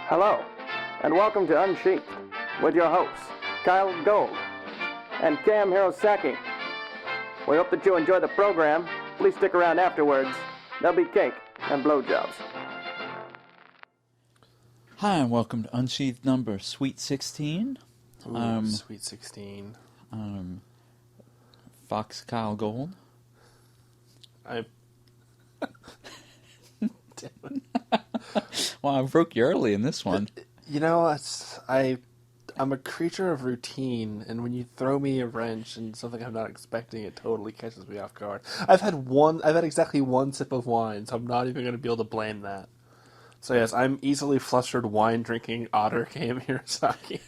Hello, and welcome to Unsheathed with your hosts, Kyle Gold and Cam Hirosaki. We hope that you enjoy the program. Please stick around afterwards. There'll be cake and blowjobs. Hi, and welcome to Unsheathed number Sweet 16. Ooh, Sweet 16. Fox Kyle Gold. Well, I broke you early in this one. You know, I'm a creature of routine, and when you throw me a wrench and something I'm not expecting, it totally catches me off guard. I've had exactly one sip of wine, so I'm not even going to be able to blame that. So yes, I'm easily flustered wine-drinking otter Cam Hirosaki.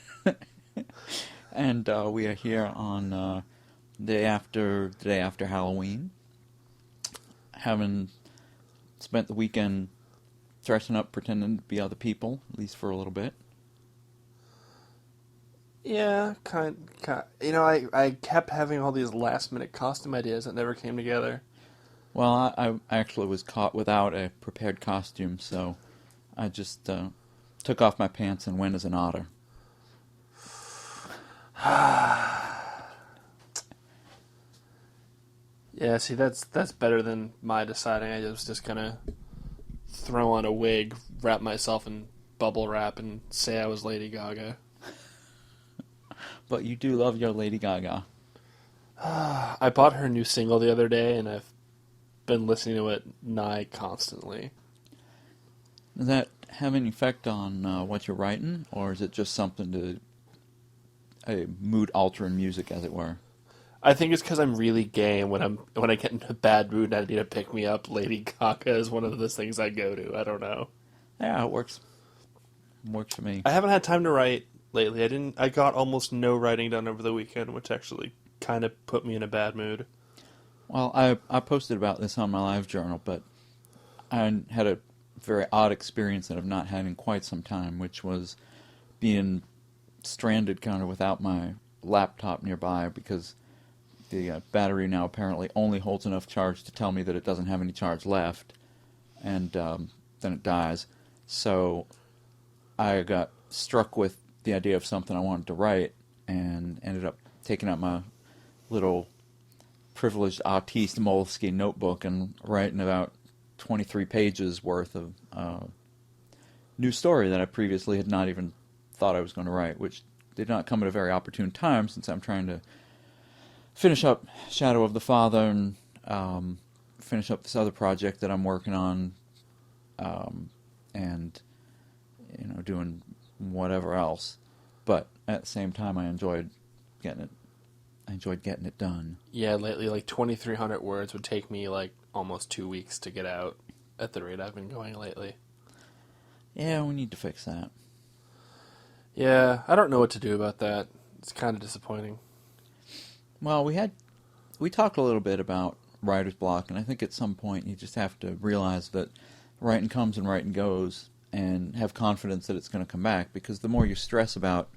And we are here on day after Halloween, having spent the weekend dressing up, pretending to be other people, at least for a little bit. Yeah, kind. You know, I kept having all these last-minute costume ideas that never came together. Well, I actually was caught without a prepared costume, so I just took off my pants and went as an otter. Yeah, see, that's better than my deciding. I was just gonna throw on a wig, wrap myself in bubble wrap, and say I was Lady Gaga. But you do love your Lady Gaga. I bought her new single the other day, and I've been listening to it nigh constantly. Does that have any effect on what you're writing, or is it just something to a mood-altering music, as it were? I think it's because I'm really gay, and when I get in a bad mood and I need to pick me up, Lady Gaga is one of those things I go to. I don't know. Yeah, it works. It works for me. I haven't had time to write lately. I got almost no writing done over the weekend, which actually kind of put me in a bad mood. Well, I posted about this on my live journal, but I had a very odd experience that I've not had in quite some time, which was being stranded kind of without my laptop nearby because the battery now apparently only holds enough charge to tell me that it doesn't have any charge left, and then it dies. So I got struck with the idea of something I wanted to write and ended up taking out my little privileged artiste Moleskine notebook and writing about 23 pages worth of new story that I previously had not even thought I was going to write, which did not come at a very opportune time since I'm trying to finish up Shadow of the Father and finish up this other project that I'm working on, and doing whatever else. But at the same time, I enjoyed getting it done. Yeah, lately, like 2,300 words would take me like almost 2 weeks to get out at the rate I've been going lately. Yeah, we need to fix that. Yeah, I don't know what to do about that. It's kind of disappointing. Well, we talked a little bit about writer's block, and I think at some point you just have to realize that writing comes and writing goes, and have confidence that it's going to come back, because the more you stress about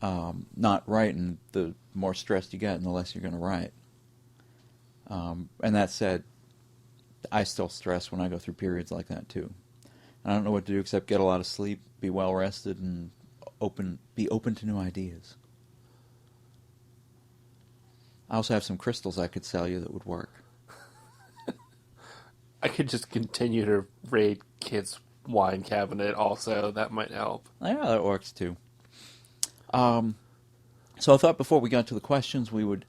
not writing, the more stressed you get and the less you're going to write. And that said, I still stress when I go through periods like that too. I don't know what to do except get a lot of sleep, be well rested, and be open to new ideas. I also have some crystals I could sell you that would work. I could just continue to raid kids' wine cabinet also. That might help. Yeah, that works too. So I thought before we got to the questions, we would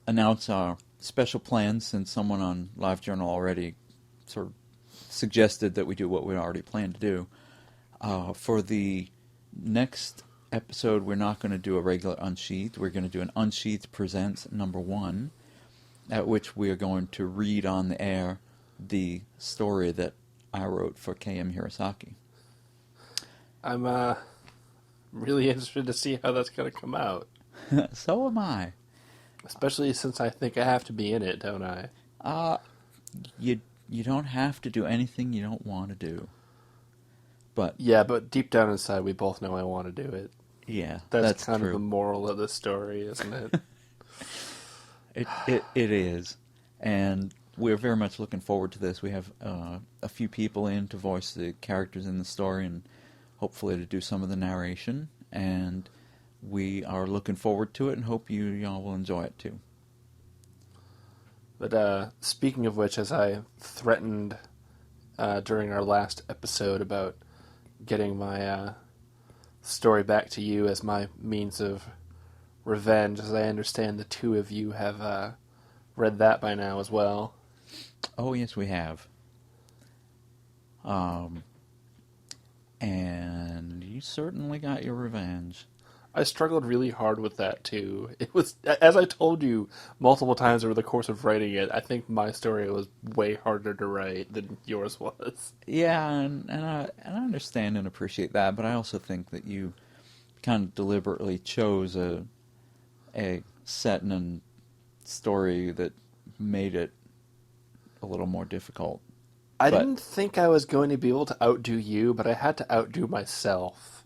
announce our special plans, since someone on LiveJournal already sort of suggested that we do what we already planned to do. For the next episode, we're not going to do a regular Unsheathed. We're going to do an Unsheathed Presents number 1, at which we are going to read on the air the story that I wrote for Cam Hirosaki. I'm really interested to see how that's going to come out. So am I. Especially since I think I have to be in it, don't I? You don't have to do anything you don't want to do. But yeah, but deep down inside, we both know I want to do it. Yeah, that's kind true. of the moral of the story, isn't it? It is, and we're very much looking forward to this. We have a few people in to voice the characters in the story, and hopefully to do some of the narration, and we are looking forward to it and hope y'all will enjoy it too. But speaking of which, as I threatened during our last episode about getting my story back to you as my means of revenge, as I understand the two of you have read that by now as well. Oh, yes, we have. And you certainly got your revenge. I struggled really hard with that, too. It was, as I told you multiple times over the course of writing it, I think my story was way harder to write than yours was. Yeah, and I understand and appreciate that, but I also think that you kind of deliberately chose a setting and story that made it a little more difficult. I didn't think I was going to be able to outdo you, but I had to outdo myself.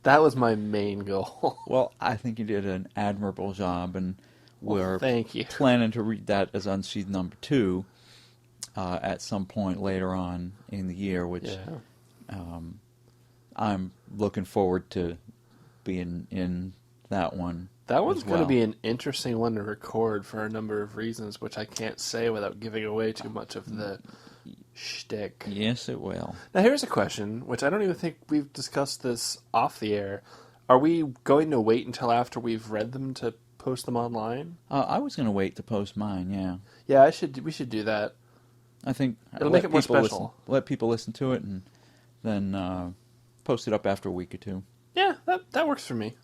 That was my main goal. Well, I think you did an admirable job, and we're thank you. planning to read that as Unsheathed number 2 at some point later on in the year, which I'm looking forward to being in that one. That one's going to be an interesting one to record for a number of reasons, which I can't say without giving away too much of the shtick. Yes, it will. Now, here's a question, which I don't even think we've discussed this off the air. Are we going to wait until after we've read them to post them online? I was going to wait to post mine, yeah. Yeah, we should do that. I think it'll make it more special. Let people listen to it, and then post it up after a week or two. Yeah, that works for me.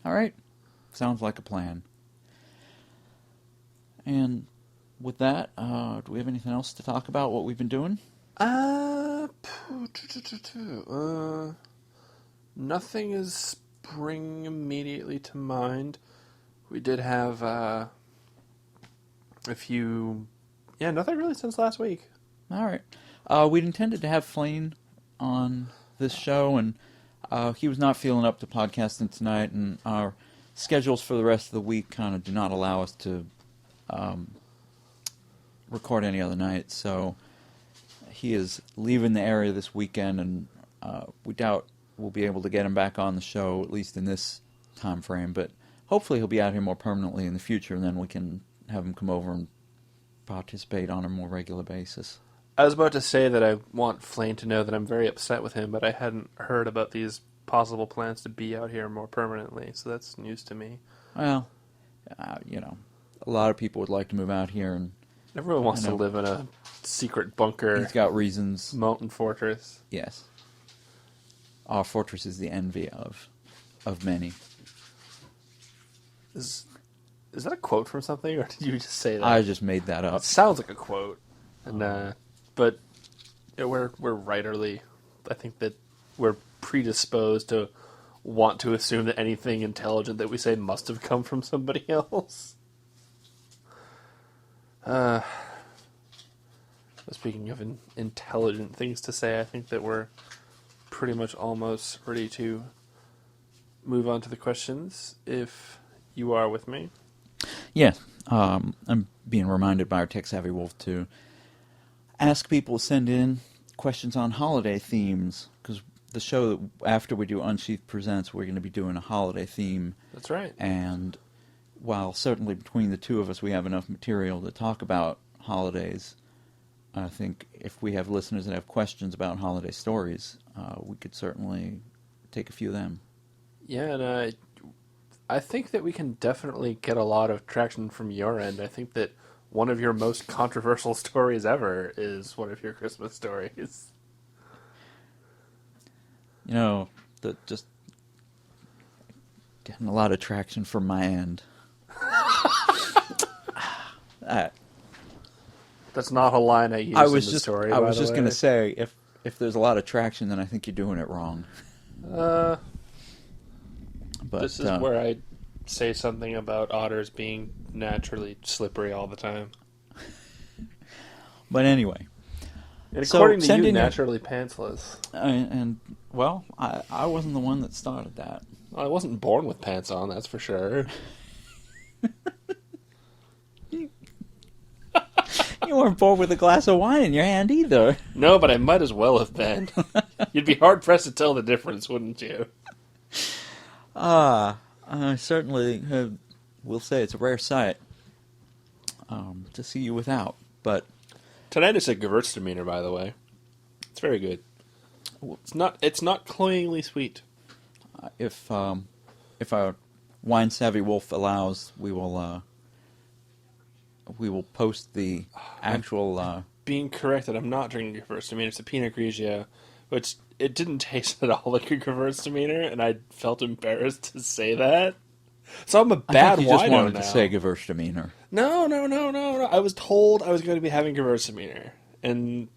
All right. Sounds like a plan. And with that, do we have anything else to talk about, what we've been doing? Nothing is springing immediately to mind. We did have a few... Yeah, nothing really since last week. All right. We'd intended to have Flane on this show, and he was not feeling up to podcasting tonight, and our schedules for the rest of the week kind of do not allow us to record any other night, so he is leaving the area this weekend, and we doubt we'll be able to get him back on the show, at least in this time frame, but hopefully he'll be out here more permanently in the future, and then we can have him come over and participate on a more regular basis. I was about to say that I want Flane to know that I'm very upset with him, but I hadn't heard about these possible plans to be out here more permanently, so that's news to me. Well, a lot of people would like to move out here, and everyone wants to live in a secret bunker. He's got reasons. Mountain fortress. Yes. Our fortress is the envy of many. Is that a quote from something, or did you just say that? I just made that up. It sounds like a quote, and but we're writerly. I think that we're predisposed to want to assume that anything intelligent that we say must have come from somebody else. Speaking of intelligent things to say, I think that we're pretty much almost ready to move on to the questions, if you are with me. Yeah, I'm being reminded by our tech-savvy wolf to ask people to send in questions on holiday themes, because the show that after we do Unsheathed Presents, we're going to be doing a holiday theme. That's right. And while certainly between the two of us we have enough material to talk about holidays, I think if we have listeners that have questions about holiday stories, we could certainly take a few of them. Yeah, and I think that we can definitely get a lot of traction from your end. I think that one of your most controversial stories ever is one of your Christmas stories. Just getting a lot of traction from my end. That's not a line I use in the story. I was just going to say, if there's a lot of traction, then I think you're doing it wrong. But this is where I say something about otters being naturally slippery all the time. But anyway. And according to you, naturally pantsless. Well, I wasn't the one that started that. Well, I wasn't born with pants on, that's for sure. You weren't bored with a glass of wine in your hand either. No, but I might as well have been. You'd be hard-pressed to tell the difference, wouldn't you? I certainly will say it's a rare sight to see you without. But Tonight is a Gewürztraminer, by the way. It's very good. It's not cloyingly sweet. if our wine-savvy wolf allows, we will post the actual... Being corrected, I'm not drinking Gewürztraminer. It's a Pinot Grigio, which it didn't taste at all like a Gewürztraminer, and I felt embarrassed to say that. So I'm a bad wino now. I think you just wanted to say Gewürztraminer. No. I was told I was going to be having Gewürztraminer, and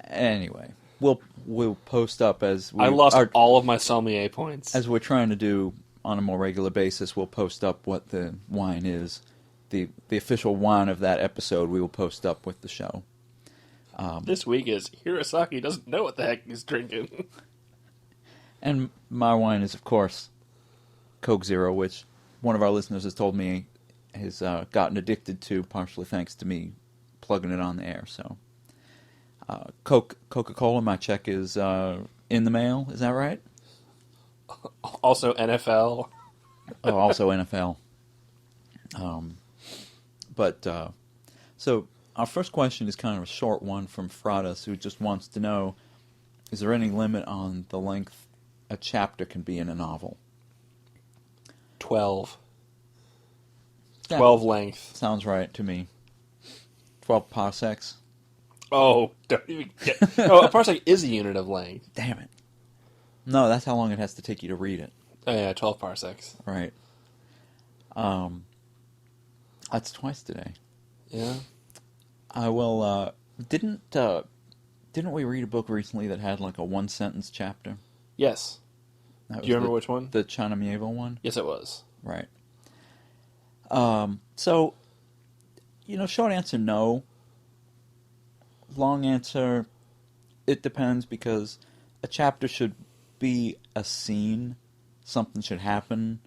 anyway, we'll post up as I lost all of my sommelier points. As we're trying to do on a more regular basis, we'll post up what the wine is. The official wine of that episode we will post up with the show. This week is Hirosaki doesn't know what the heck he's drinking. And my wine is, of course, Coke Zero, which one of our listeners has told me has gotten addicted to, partially thanks to me plugging it on the air. So, Coca-Cola, my check is in the mail. Is that right? Also NFL. Oh, also NFL. So our first question is kind of a short one from Fradas, who just wants to know, is there any limit on the length a chapter can be in a novel? 12. Yeah, 12 length. Sounds right to me. 12 parsecs. Oh, don't even get... Oh, a parsec is a unit of length. Damn it. No, that's how long it has to take you to read it. Oh, yeah, 12 parsecs. Right. That's twice today. Yeah. I will, didn't we read a book recently that had like a one-sentence chapter? Yes. Do you remember which one? The China Mieville one? Yes, it was. Right. So, short answer, no. Long answer, it depends, because a chapter should be a scene. Something should happen,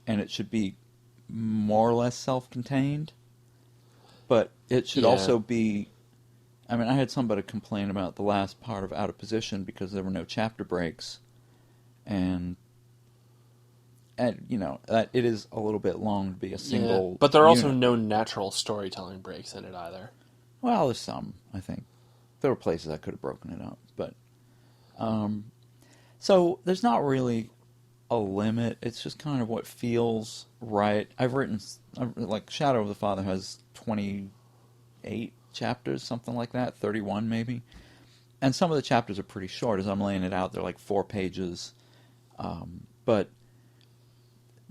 and it should be more or less self-contained. But it should also be... I mean, I had somebody complain about the last part of Out of Position because there were no chapter breaks. And that it is a little bit long to be a single... Yeah, but there are also no natural storytelling breaks in it either. Well, there's some, I think. There were places I could have broken it up. But, so there's not really a limit. It's just kind of what feels right. I've written, like, Shadow of the Father has 28 chapters, something like that, 31 maybe. And some of the chapters are pretty short. As I'm laying it out, they're like 4 pages. But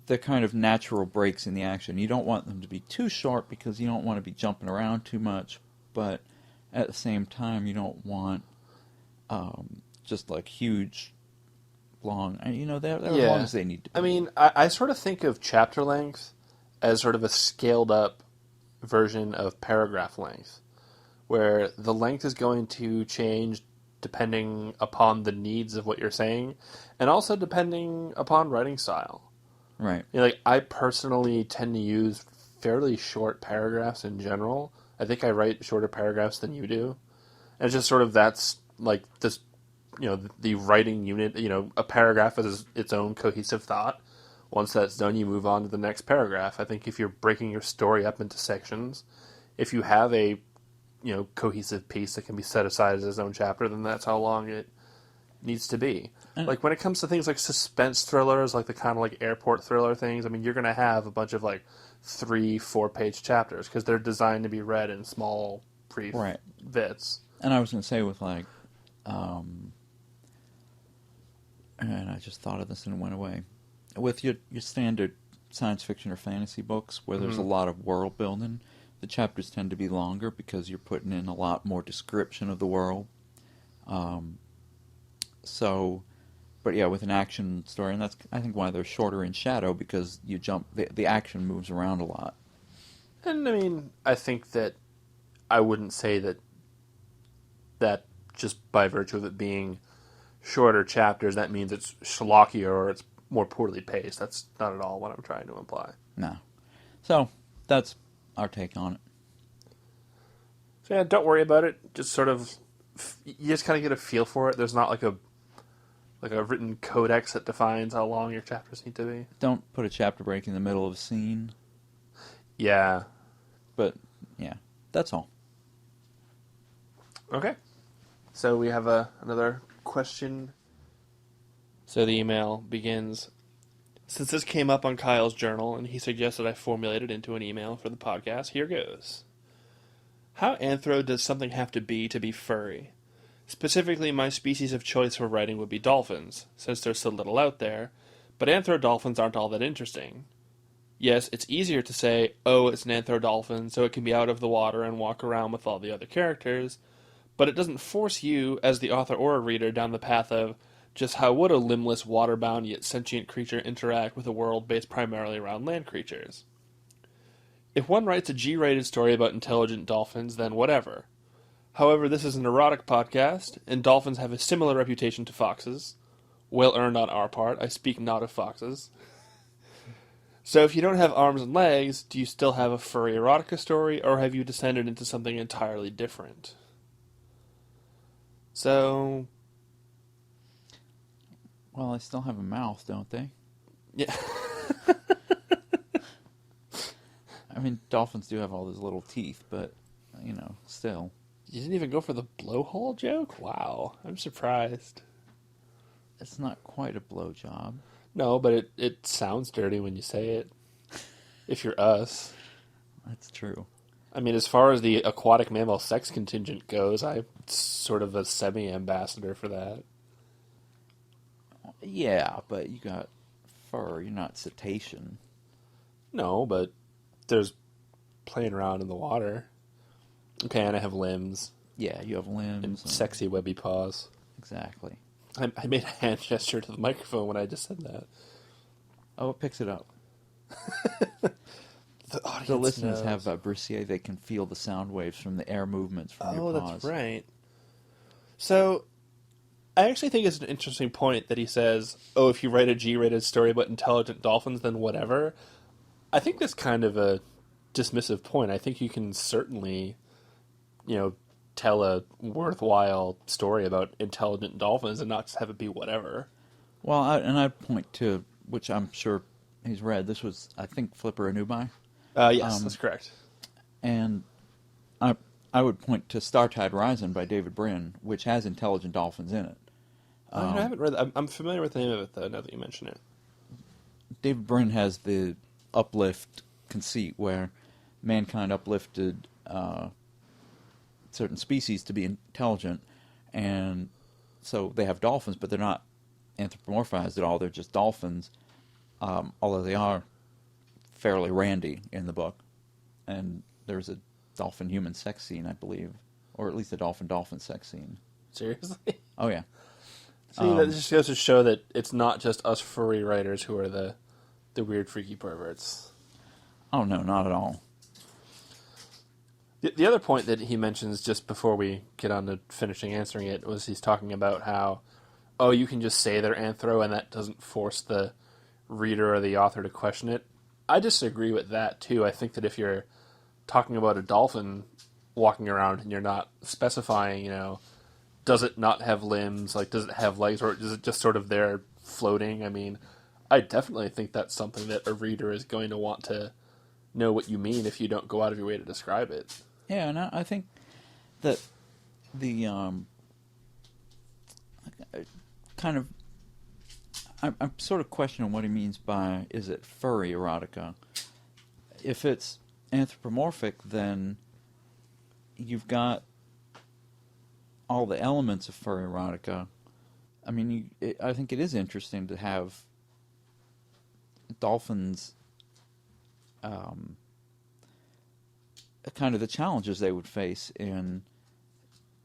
they're kind of natural breaks in the action. You don't want them to be too short because you don't want to be jumping around too much. But at the same time, you don't want just like huge, long... they're as long as they need to be. I mean, I sort of think of chapter length as sort of a scaled-up version of paragraph length, where the length is going to change depending upon the needs of what you're saying, and also depending upon writing style. Right. I personally tend to use fairly short paragraphs in general. I think I write shorter paragraphs than you do. And it's just sort of that's like this, the writing unit, a paragraph is its own cohesive thought. Once that's done, you move on to the next paragraph. I think if you're breaking your story up into sections, if you have a cohesive piece that can be set aside as its own chapter, then that's how long it needs to be. Like when it comes to things like suspense thrillers, like the kind of like airport thriller things, I mean, you're going to have a bunch of like 3-4 page chapters because they're designed to be read in small, brief bits. And I was going to say with like, and I just thought of this and it went away. With your standard science fiction or fantasy books where there's a lot of world building, the chapters tend to be longer because you're putting in a lot more description of the world. But yeah, with an action story, and that's I think why they're shorter in Shadow, because you jump, the action moves around a lot. And I mean, I think that I wouldn't say that just by virtue of it being shorter chapters, that means it's schlockier or it's more poorly paced. That's not at all what I'm trying to imply. No. So, that's our take on it. So yeah, don't worry about it. Just sort of, you just kind of get a feel for it. There's not like a written codex that defines how long your chapters need to be. Don't put a chapter break in the middle of a scene. Yeah. But, yeah, that's all. Okay. So we have another question. So the email begins, since this came up on Kyle's journal and he suggested I formulate it into an email for the podcast, here goes. How anthro does something have to be furry? Specifically, my species of choice for writing would be dolphins, since there's so little out there, but anthro dolphins aren't all that interesting. Yes, it's easier to say, oh, it's an anthro dolphin, so it can be out of the water and walk around with all the other characters, but it doesn't force you, as the author or a reader, down the path of just how would a limbless, water-bound yet sentient creature interact with a world based primarily around land creatures. If one writes a G-rated story about intelligent dolphins, then whatever. However, this is an erotic podcast, and dolphins have a similar reputation to foxes. Well earned on our part, I speak not of foxes. So if you don't have arms and legs, do you still have a furry erotica story, or have you descended into something entirely different? So... Well, they still have a mouth, don't they? Yeah. I mean, dolphins do have all those little teeth, but, still. You didn't even go for the blowhole joke? Wow, I'm surprised. It's not quite a blowjob. No, but it sounds dirty when you say it. If you're us. That's true. I mean, as far as the aquatic mammal sex contingent goes, I'm sort of a semi-ambassador for that. Yeah, but you got fur. You're not cetacean. No, but there's playing around in the water. Okay, and I have limbs. Yeah, you have limbs. And sexy webby paws. Exactly. I made a hand gesture to the microphone when I just said that. Oh, it picks it up. The listeners knows. have Brissier. They can feel the sound waves from the air movements from your paws. Oh, that's right. So, I actually think it's an interesting point that he says, oh, if you write a G-rated story about intelligent dolphins, then whatever. I think that's kind of a dismissive point. I think you can certainly, tell a worthwhile story about intelligent dolphins and not just have it be whatever. Well, I'd point to, which I'm sure he's read, this was, I think, Flipper Anubai. Yes, that's correct. And I would point to Startide Rising by David Brin, which has intelligent dolphins in it. I haven't read that. I'm familiar with the name of it, though, now that you mention it. David Brin has the uplift conceit where mankind uplifted certain species to be intelligent, and so they have dolphins, but they're not anthropomorphized at all. They're just dolphins, although they are fairly randy in the book. And there's a dolphin-human sex scene, I believe, or at least a dolphin-dolphin sex scene. Seriously? Oh, yeah. See, that just goes to show that it's not just us furry writers who are the weird, freaky perverts. Oh, no, not at all. The other point that he mentions just before we get on to finishing answering it was he's talking about how, oh, you can just say they're anthro and that doesn't force the reader or the author to question it. I disagree with that, too. I think that if you're talking about a dolphin walking around and you're not specifying, does it not have limbs? Like, does it have legs, or is it just sort of there floating? I mean, I definitely think that's something that a reader is going to want to know what you mean if you don't go out of your way to describe it. Yeah, and I think that the kind of... I'm sort of questioning what he means by, is it furry erotica? If it's anthropomorphic, then you've got all the elements of furry erotica. I mean, I think it is interesting to have dolphins, kind of the challenges they would face in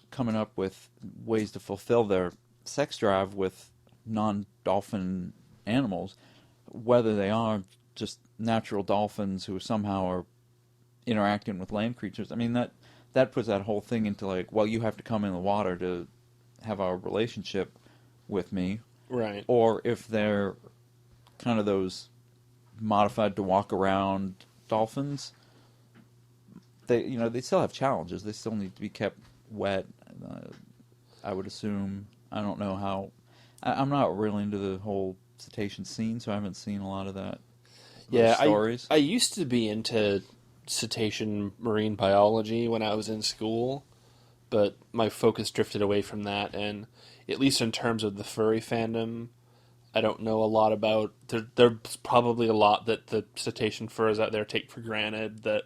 coming up with ways to fulfill their sex drive with non-dolphin animals, whether they are just natural dolphins who somehow are interacting with land creatures. I mean, that puts that whole thing into like, well, you have to come in the water to have a relationship with me. Right. Or if they're kind of those modified to walk around dolphins, they still have challenges. They still need to be kept wet. I would assume. I don't know how. I'm not really into the whole cetacean scene, so I haven't seen a lot of that. Yeah, stories. I used to be into cetacean marine biology when I was in school, but my focus drifted away from that, and at least in terms of the furry fandom, I don't know a lot about. There's probably a lot that the cetacean furs out there take for granted that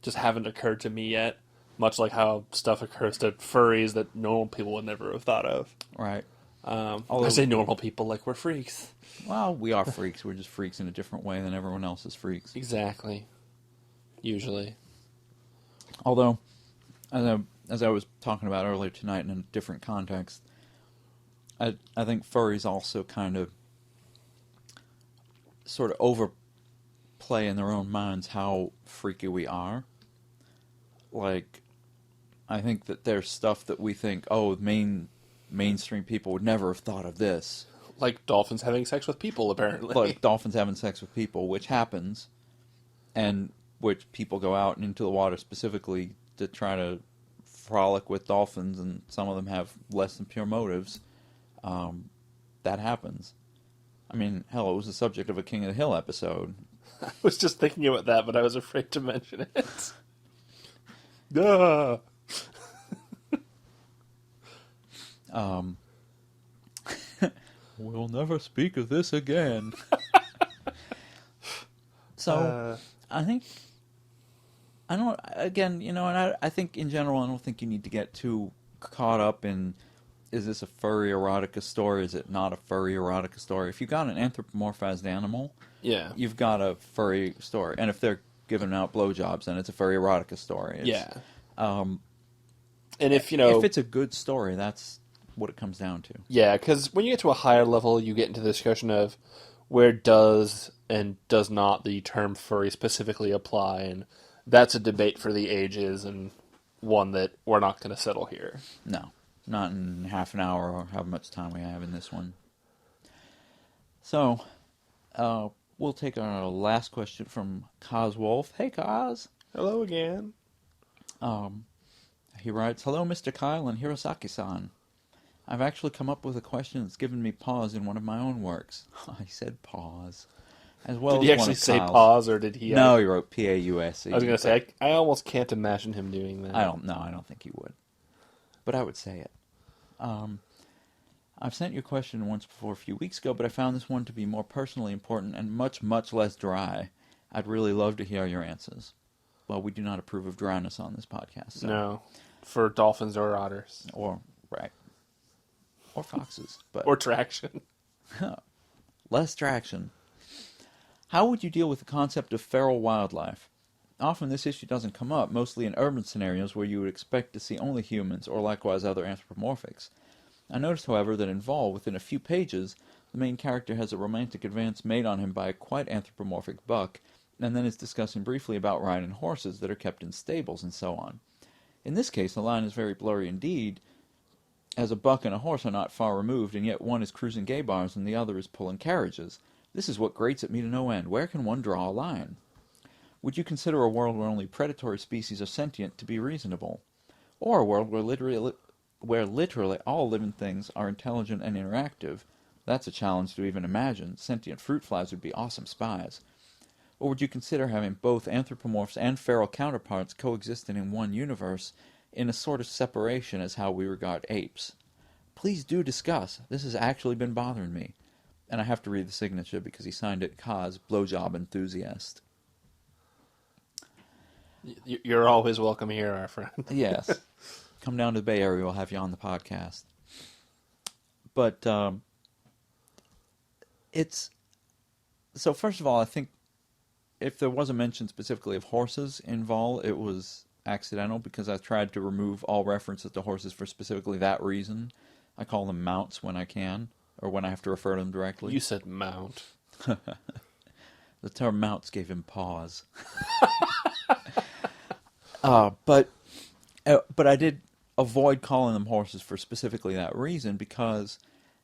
just haven't occurred to me yet, much like how stuff occurs to furries that normal people would never have thought of. Right. I say normal people like we're freaks. Well, we are freaks. We're just freaks in a different way than everyone else is freaks. Exactly. Usually. Although, as I was talking about earlier tonight in a different context, I think furries also kind of sort of overplay in their own minds how freaky we are. Like, I think that there's stuff that we think, oh, mainstream people would never have thought of this. Like dolphins having sex with people, apparently. Like dolphins having sex with people, which happens, and which people go out into the water specifically to try to frolic with dolphins, and some of them have less than pure motives. That happens. I mean, hell, it was the subject of a King of the Hill episode. I was just thinking about that, but I was afraid to mention it. Duh! We'll never speak of this again. So, I think, and I think in general, I don't think you need to get too caught up in, is this a furry erotica story? Is it not a furry erotica story? If you've got an anthropomorphized animal, Yeah. you've got a furry story. And if they're giving out blowjobs, then it's a furry erotica story. Yeah. And if it's a good story, that's what it comes down to. Yeah, because when you get to a higher level, you get into the discussion of where does and does not the term furry specifically apply, and that's a debate for the ages, and one that we're not going to settle here. No, not in half an hour or how much time we have in this one. So, we'll take our last question from Kaz Wolf. Hey, Kaz. Hello again. He writes, "Hello, Mr. Kyle and Hirosaki-san. I've actually come up with a question that's given me pause in one of my own works." I said pause. As well did he as actually one of say Kyle's. Pause, or did he... No, he wrote P-A-U-S-E. I was going to say, I almost can't imagine him doing that. I don't think he would. But I would say it. I've sent you a question once before a few weeks ago, but I found this one to be more personally important and much, much less dry. I'd really love to hear your answers. Well, we do not approve of dryness on this podcast. So. No. For dolphins or otters. Right. Or foxes. But or traction. Less traction. How would you deal with the concept of feral wildlife? Often this issue doesn't come up, mostly in urban scenarios where you would expect to see only humans or likewise other anthropomorphics. I noticed, however, that in Vol, within a few pages, the main character has a romantic advance made on him by a quite anthropomorphic buck, and then is discussing briefly about riding horses that are kept in stables and so on. In this case, the line is very blurry indeed, as a buck and a horse are not far removed, and yet one is cruising gay bars and the other is pulling carriages. This is what grates at me to no end. Where can one draw a line? Would you consider a world where only predatory species are sentient to be reasonable? Or a world where literally all living things are intelligent and interactive? That's a challenge to even imagine. Sentient fruit flies would be awesome spies. Or would you consider having both anthropomorphs and feral counterparts coexisting in one universe in a sort of separation as how we regard apes? Please do discuss. This has actually been bothering me. And I have to read the signature because he signed it Kaz, Blowjob Enthusiast. You're always welcome here, our friend. Yes. Come down to the Bay Area, we'll have you on the podcast. But it's... So first of all, I think if there was a mention specifically of horses in Vol, it was accidental because I tried to remove all references to horses for specifically that reason. I call them mounts when I can, or when I have to refer to them directly. You said mount. The term mounts gave him pause. But I did avoid calling them horses for specifically that reason, because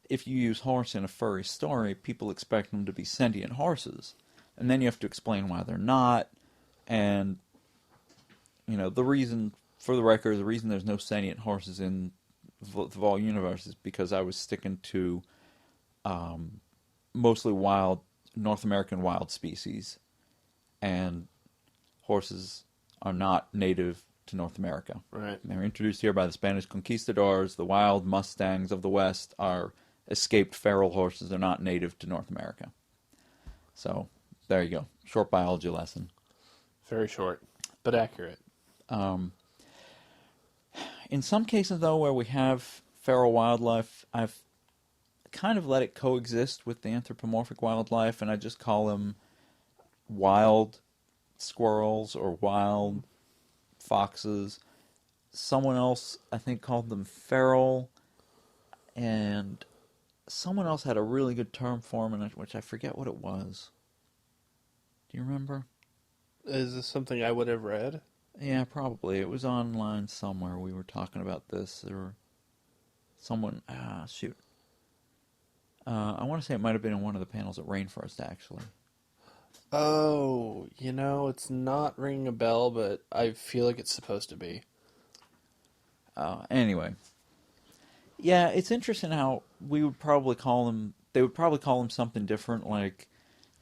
if you use horse in a furry story, people expect them to be sentient horses. And then you have to explain why they're not, and the reason, for the record, the reason there's no sentient horses in the Vol universe is because I was sticking to mostly North American wild species, and horses are not native to North America. Right. They were introduced here by the Spanish conquistadors. The wild Mustangs of the West are escaped feral horses. They're not native to North America. So, there you go. Short biology lesson. Very short, but accurate. In some cases, though, where we have feral wildlife, I've kind of let it coexist with the anthropomorphic wildlife, and I just call them wild squirrels or wild foxes. Someone else, I think, called them feral, and someone else had a really good term for them, which I forget what it was. Do you remember? Is this something I would have read? Yeah, probably. It was online somewhere. We were talking about this, or someone. Shoot. I want to say it might have been in one of the panels at Rainforest, actually. Oh, it's not ringing a bell, but I feel like it's supposed to be. Anyway. Yeah, it's interesting how we would probably call them. They would probably call them something different, like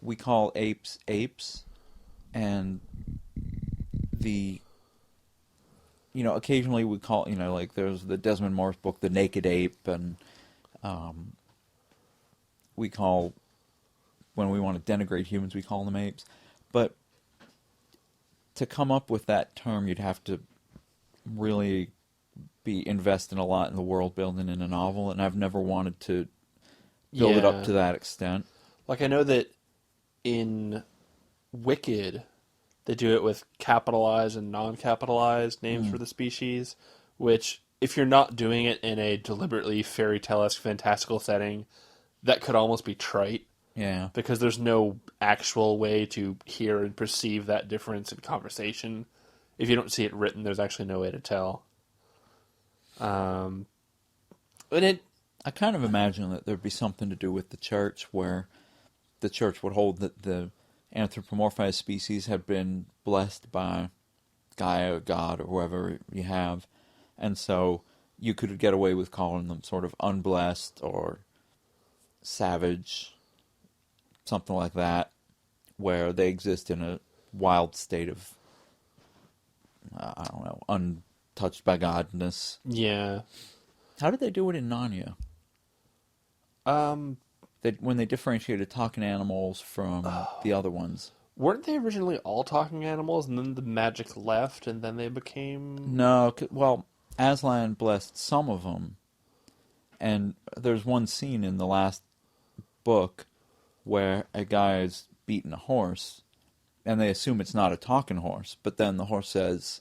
we call apes apes, and occasionally we call, like there's the Desmond Morris book, The Naked Ape, and we call, when we want to denigrate humans, we call them apes. But to come up with that term, you'd have to really be investing a lot in the world building in a novel, and I've never wanted to build it up to that extent. Like, I know that in Wicked, they do it with capitalized and non-capitalized names for the species, which, if you're not doing it in a deliberately fairy tale-esque fantastical setting, that could almost be trite. Yeah. Because there's no actual way to hear and perceive that difference in conversation. If you don't see it written, there's actually no way to tell. I kind of imagine that there'd be something to do with the church, where the church would hold that the anthropomorphized species have been blessed by Gaia or God or whoever you have, and so you could get away with calling them sort of unblessed or savage, something like that, where they exist in a wild state of, I don't know, untouched by godness. Yeah. How did they do it in Narnia? When they differentiated talking animals from the other ones. Weren't they originally all talking animals, and then the magic left, and then they became... No, well, Aslan blessed some of them, and there's one scene in the last book where a guy is beating a horse, and they assume it's not a talking horse, but then the horse says,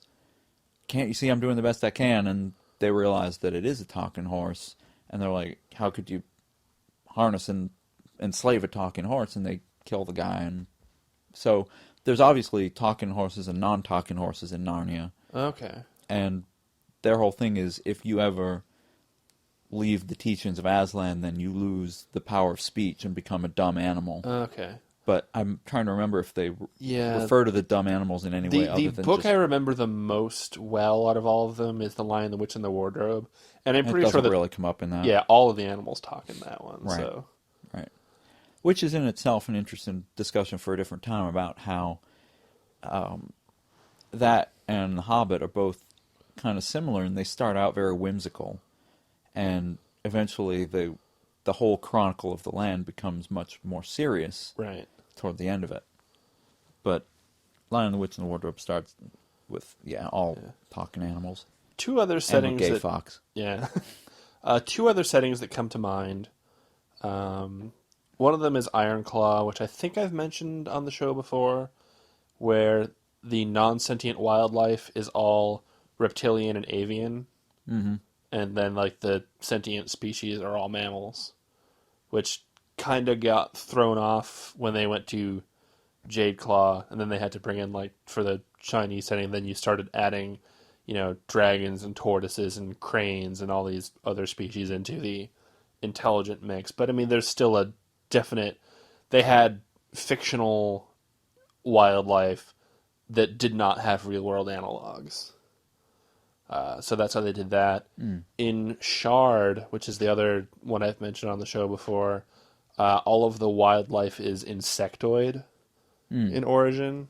"Can't you see I'm doing the best I can?" And they realize that it is a talking horse, and they're like, "How could you harness and enslave a talking horse?" And they kill the guy. And so there's obviously talking horses and non-talking horses in Narnia. Okay. And their whole thing is, if you ever leave the teachings of Aslan, then you lose the power of speech and become a dumb animal. Okay. But I'm trying to remember if they refer to the dumb animals in any way other than the book just... I remember the most well out of all of them is The Lion, the Witch, and the Wardrobe. And I'm pretty sure that... really come up in that. Yeah, all of the animals talk in that one. Right. So. Right. Which is in itself an interesting discussion for a different time about how that and The Hobbit are both kind of similar, and they start out very whimsical. And eventually the whole chronicle of the land becomes much more serious toward the end of it. But Lion, the Witch, and the Wardrobe starts with, talking animals. Two other settings and a gay fox. Yeah. Two other settings that come to mind. One of them is Ironclaw, which I think I've mentioned on the show before, where the non-sentient wildlife is all reptilian and avian. Mm-hmm. And then, like, the sentient species are all mammals, which kind of got thrown off when they went to Jade Claw, and then they had to bring in, like, for the Chinese setting, then you started adding, dragons and tortoises and cranes and all these other species into the intelligent mix. But, I mean, there's still a definite... They had fictional wildlife that did not have real world analogs. So that's how they did that. In Shard, which is the other one I've mentioned on the show before, all of the wildlife is insectoid in origin.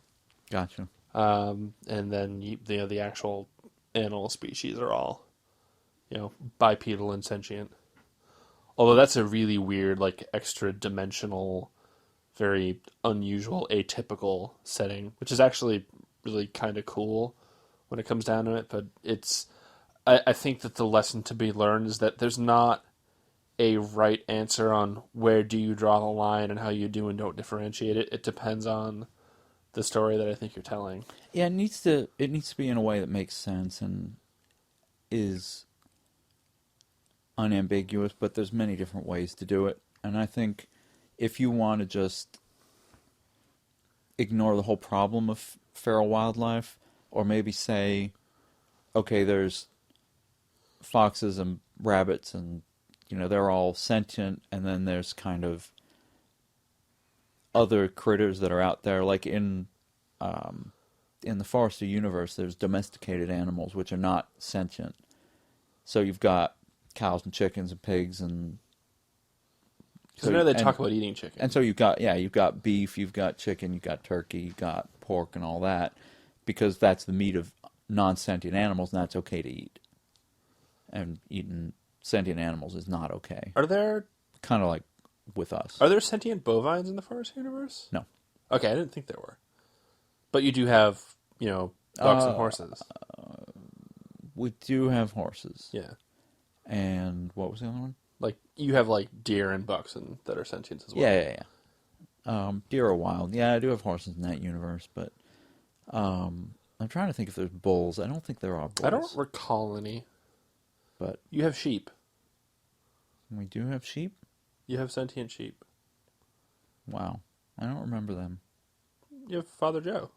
Gotcha. And then the actual animal species are all, bipedal and sentient. Although that's a really weird, like, extra dimensional, very unusual, atypical setting, which is actually really kind of cool when it comes down to it. But I think that the lesson to be learned is that there's not a right answer on where do you draw the line and how you do and don't differentiate it. It depends on the story that I think you're telling. Yeah, it needs to be in a way that makes sense and is unambiguous, but there's many different ways to do it. And I think if you want to just ignore the whole problem of feral wildlife, or maybe say, okay, there's foxes and rabbits and, they're all sentient, and then there's kind of other critters that are out there, like in the Forester universe, there's domesticated animals which are not sentient. So you've got cows and chickens and pigs and... Because I know they talk about eating chicken. And so you've got beef, you've got chicken, you've got turkey, you've got pork and all that, because that's the meat of non-sentient animals, and that's okay to eat. And eating sentient animals is not okay. Are there... Kind of like with us. Are there sentient bovines in the Forest universe? No. Okay, I didn't think there were. But you do have, ducks and horses. We do have horses. Yeah. And what was the other one? Like, you have, like, deer and bucks that are sentient as well. Yeah. Deer are wild. Yeah, I do have horses in that universe, but I'm trying to think if there's bulls. I don't think there are bulls. I don't recall any. But you have sheep. We do have sheep? You have sentient sheep. Wow. I don't remember them. You have Father Joe.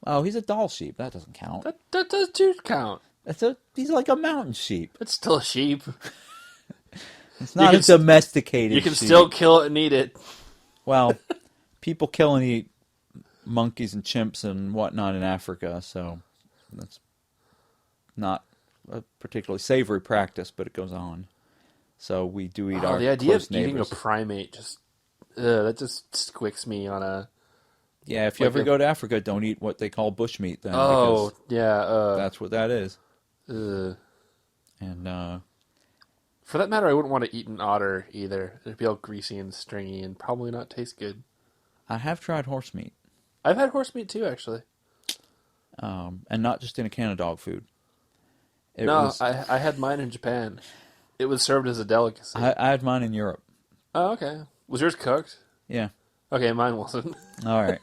Oh, he's a doll sheep. That doesn't count. That does too count. He's like a mountain sheep. It's still a sheep. It's not a domesticated sheep. You can still kill it and eat it. Well, people kill and eat monkeys and chimps and whatnot in Africa, so that's not a particularly savory practice, but it goes on. So we do eat our the idea of neighbors. eating a primate that just squicks me on a... Yeah, if you ever go to Africa, don't eat what they call bushmeat then. Oh, yeah. That's what that is. And for that matter, I wouldn't want to eat an otter either. It'd be all greasy and stringy and probably not taste good. I have tried horse meat. I've had horse meat too, actually. And not just in a can of dog food. I had mine in Japan. It was served as a delicacy. I had mine in Europe. Oh, okay. Was yours cooked? Yeah. Okay, mine wasn't. All right.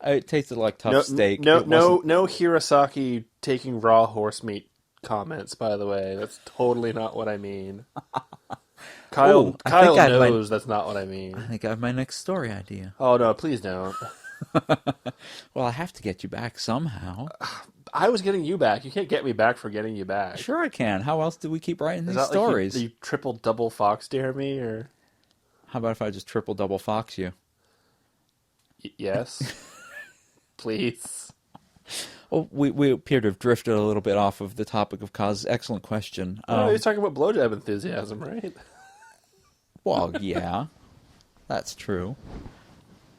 It tasted like tough steak. No Hirosaki taking raw horse meat comments, by the way. That's totally not what I mean. Kyle knows that's not what I mean. I think I have my next story idea. Oh, no, please don't. Well, I have to get you back somehow. I was getting you back. You can't get me back for getting you back. Sure I can. How else do we keep writing these that stories? Like you triple double fox dare me, or how about if I just triple double fox you? Yes. Please. Well, we appear to have drifted a little bit off of the topic of cause. Excellent question. You're talking about blowjob enthusiasm, right? Well, yeah, that's true.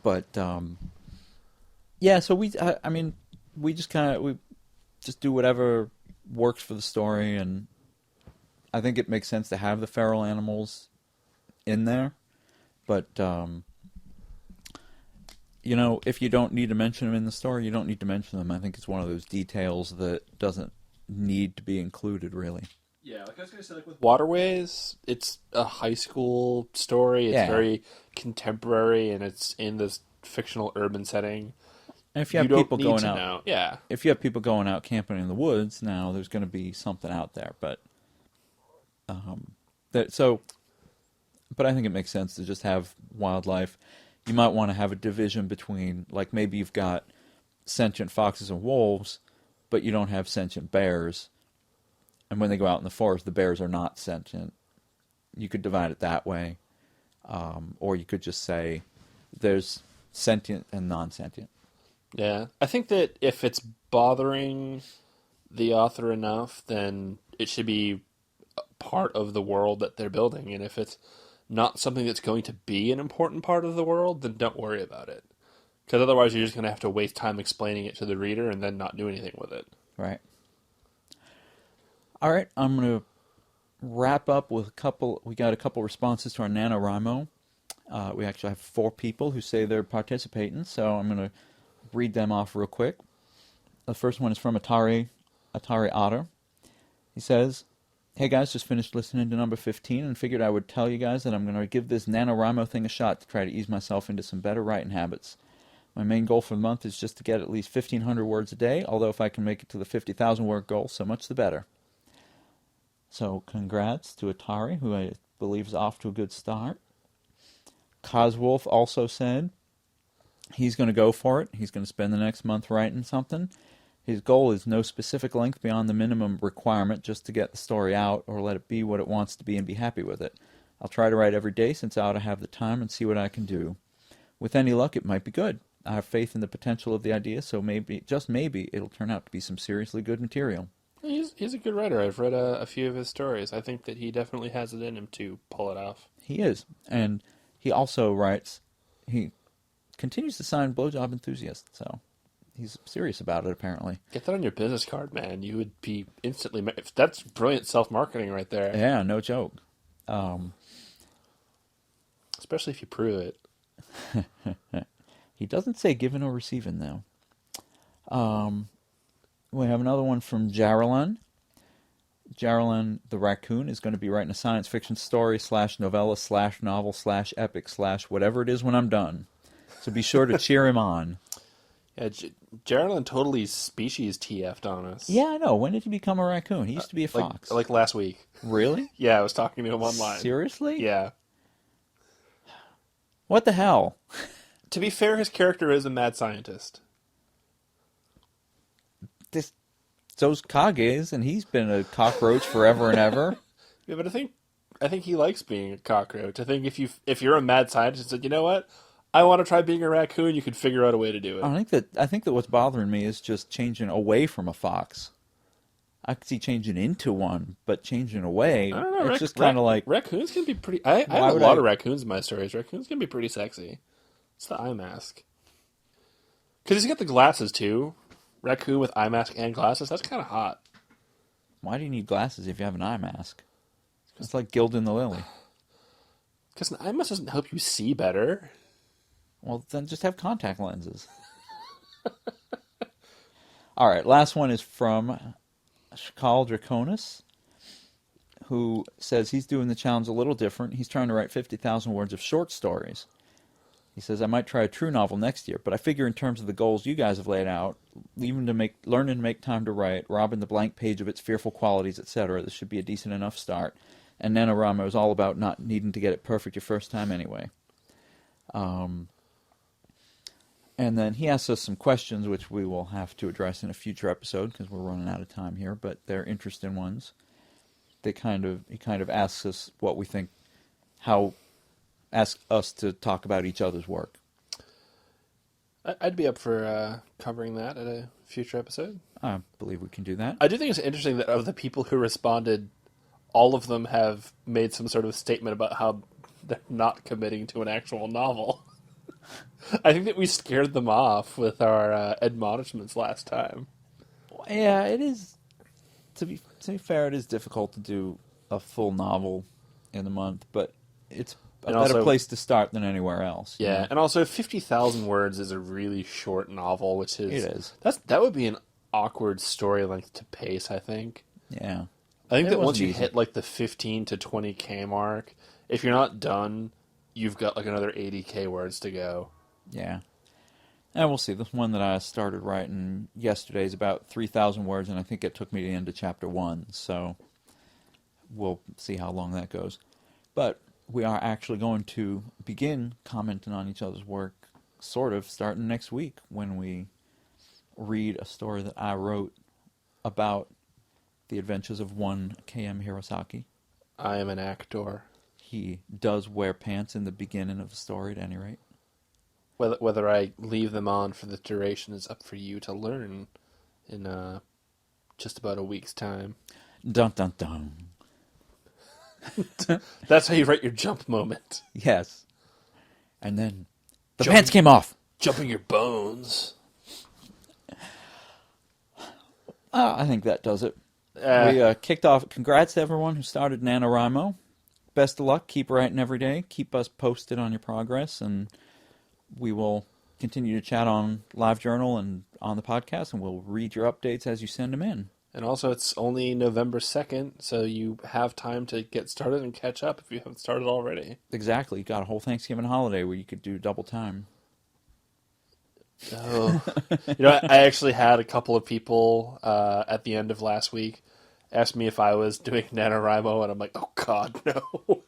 But yeah. So we just do whatever works for the story, and I think it makes sense to have the feral animals in there. But if you don't need to mention them in the story, you don't need to mention them. I think it's one of those details that doesn't need to be included, really. Yeah, like I was going to say, like with Waterways, it's a high school story. It's very contemporary, and it's in this fictional urban setting. And if you have people going out, yeah. If you have people going out camping in the woods, now there's going to be something out there. But but I think it makes sense to just have wildlife. You might want to have a division between, like, maybe you've got sentient foxes and wolves, but you don't have sentient bears. And when they go out in the forest, the bears are not sentient. You could divide it that way. Or you could just say there's sentient and non-sentient. Yeah. I think that if it's bothering the author enough, then it should be part of the world that they're building. And if it's not something that's going to be an important part of the world, then don't worry about it. Because otherwise you're just going to have to waste time explaining it to the reader and then not do anything with it. Right. All right, I'm going to wrap up with we got a couple responses to our NaNoWriMo. We actually have 4 people who say they're participating, so I'm going to read them off real quick. The first one is from Atari Otter. He says, "Hey guys, just finished listening to number 15 and figured I would tell you guys that I'm going to give this NaNoWriMo thing a shot to try to ease myself into some better writing habits. My main goal for the month is just to get at least 1,500 words a day, although if I can make it to the 50,000 word goal, so much the better." So congrats to Atari, who I believe is off to a good start. Coswolf also said he's going to go for it. He's going to spend the next month writing something. His goal is no specific length beyond the minimum requirement, just to get the story out or let it be what it wants to be and be happy with it. I'll try to write every day since I ought to have the time and see what I can do. With any luck, it might be good. I have faith in the potential of the idea, so maybe, just maybe, it'll turn out to be some seriously good material. He's a good writer. I've read a few of his stories. I think that he definitely has it in him to pull it off. He is. And he also writes, he continues to sign Blowjob Enthusiast, so he's serious about it, apparently. Get that on your business card, man. You would be instantly... That's brilliant self-marketing right there. Yeah, no joke. Especially if you prove it. He doesn't say giving or receiving, though. We have another one from Jarolin. Jarolin the raccoon is going to be writing a science fiction story / novella / novel / epic / whatever it is when I'm done. So be sure to cheer him on. Yeah, Geraldine totally species TF'd on us. Yeah, I know. When did he become a raccoon? He used to be a fox. Like last week. Really? Yeah, I was talking to him online. Seriously? Yeah. What the hell? To be fair, his character is a mad scientist. So's Kage's, and he's been a cockroach forever and ever. Yeah, but I think he likes being a cockroach. I think if you're a mad scientist, and you know what, I want to try being a raccoon, you can figure out a way to do it. I think that what's bothering me is just changing away from a fox. I could see changing into one, but changing away, I don't know. it's just kind of like... Raccoons can be pretty... I have a lot of raccoons in my stories. Raccoons can be pretty sexy. It's the eye mask. Because he's got the glasses, too. Raccoon with eye mask and glasses, that's kind of hot. Why do you need glasses if you have an eye mask? It's like gilding the lily. Because an eye mask doesn't help you see better. Well, then just have contact lenses. All right, last one is from Shkal Draconis, who says he's doing the challenge a little different. He's trying to write 50,000 words of short stories. He says, I might try a true novel next year, but I figure in terms of the goals you guys have laid out, learning to make time to write, robbing the blank page of its fearful qualities, etc., this should be a decent enough start. And NaNoWriMo is all about not needing to get it perfect your first time anyway. And then he asks us some questions, which we will have to address in a future episode, because we're running out of time here, but they're interesting ones. He kind of asks us what we think, ask us to talk about each other's work. I'd be up for covering that at a future episode. I believe we can do that. I do think it's interesting that of the people who responded, all of them have made some sort of statement about how they're not committing to an actual novel. I think that we scared them off with our admonishments last time. Yeah, it is. To be fair, it is difficult to do a full novel in a month, but it's a better place to start than anywhere else. Yeah, and also 50,000 words is a really short novel, which is... It is. That would be an awkward story length to pace, I think. Yeah. I think that once you hit like the 15 to 20k mark, if you're not done, you've got like another 80k words to go. Yeah. And we'll see. This one that I started writing yesterday is about 3,000 words, and I think it took me to the end of chapter 1, so we'll see how long that goes. But we are actually going to begin commenting on each other's work, sort of, starting next week, when we read a story that I wrote about the adventures of one K.M. Hirosaki. I am an actor. He does wear pants in the beginning of the story, at any rate. whether I leave them on for the duration is up for you to learn in just about a week's time. Dun dun dun. That's how you write your jump moment. Yes. And then the Jumping- pants came off. Jumping your bones. I think that does it. We kicked off. Congrats to everyone who started NaNoWriMo. Best of luck. Keep writing every day. Keep us posted on your progress, and we will continue to chat on LiveJournal and on the podcast, and we'll read your updates as you send them in. And also, it's only November 2nd, so you have time to get started and catch up if you haven't started already. Exactly. You got a whole Thanksgiving holiday where you could do double time. Oh, I actually had a couple of people at the end of last week ask me if I was doing NaNoWriMo, and I'm like, oh God, no.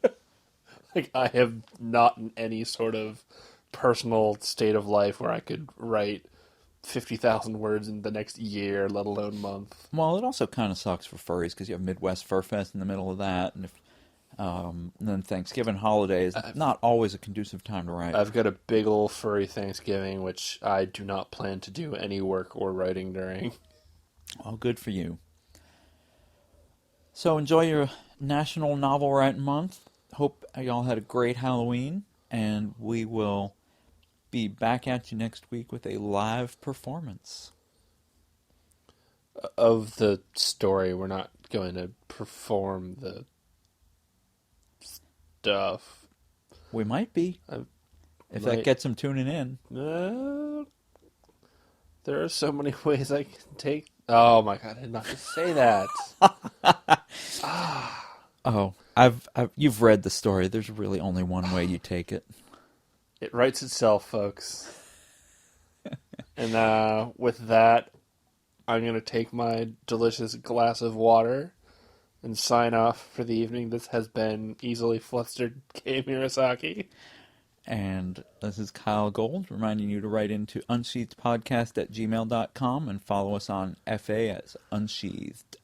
Like, I am not in any sort of personal state of life where I could write 50,000 words in the next year, let alone month. Well, it also kind of sucks for furries because you have Midwest Fur Fest in the middle of that, and then Thanksgiving holiday is not always a conducive time to write. I've got a big ol' furry Thanksgiving, which I do not plan to do any work or writing during. Well, good for you. So enjoy your National Novel Writing Month. Hope y'all had a great Halloween, and we will be back at you next week with a live performance. Of the story, we're not going to perform the stuff. We might be, if that gets them tuning in. There are so many ways I can take... Oh my God, I did not just say that. Oh, you've read the story. There's really only one way you take it. It writes itself, folks. And with that, I'm going to take my delicious glass of water and sign off for the evening. This has been Easily Flustered Kei Murasaki. And this is Kyle Gold, reminding you to write into unsheathedpodcast@gmail.com and follow us on FA as Unsheathed.